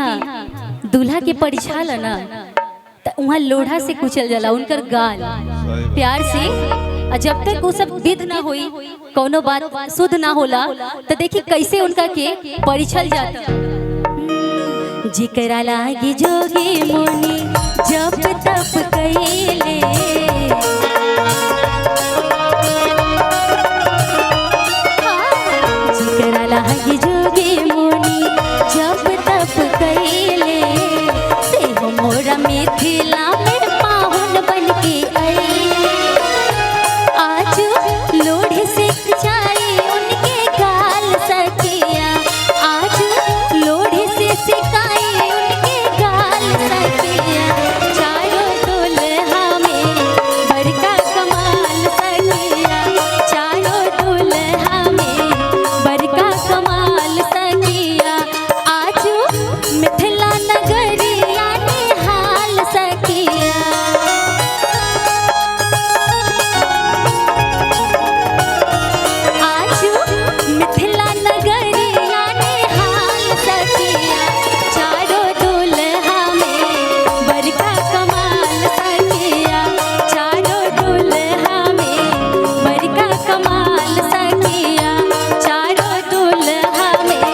यहाँ दूल्हा के परिछाल ना वहाँ लोढ़ा से कुचल जाला उनकर गाल प्यार से। जब तक वो सब विध ना होई कोनो बात शुद्ध ना होला तो देखिए कैसे उनका के परिछल जाता। जिकरा लागी जोगी मुनि जब तप कइले जिकरा लागी जोगी मुनि जब तप कइले से मोरा मिथिला में पाहुन बन के आइले। आज लोढ़े से जाई उनके गाल सखिया आज लोढ़े से सिकाई उनके गाल सखिया। चारों दुल्हा में बड़का कमाल सखिया चारों दुल्हा में बड़का कमाल सखिया। आज मिथिला नगरिया निहाल सखिया। आज मिथिला नगरिया निहाल सखिया चारों दुल्हा में बड़का कमाल सखिया चारों दुल्हा में बड़का कमाल सखिया चारों दुल्हा में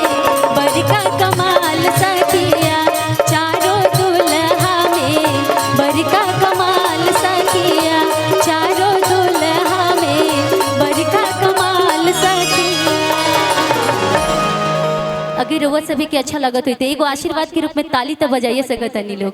बड़का कमाल सखिया चारों दुल्हा में बड़का कमाल सखिया चारों दुल्हा में बड़का कमाल सखिया। अगर वो सभी के अच्छा लगत हो तो एगो आशीर्वाद के रूप में ताली तो बजाइए सकत नहीं लोग।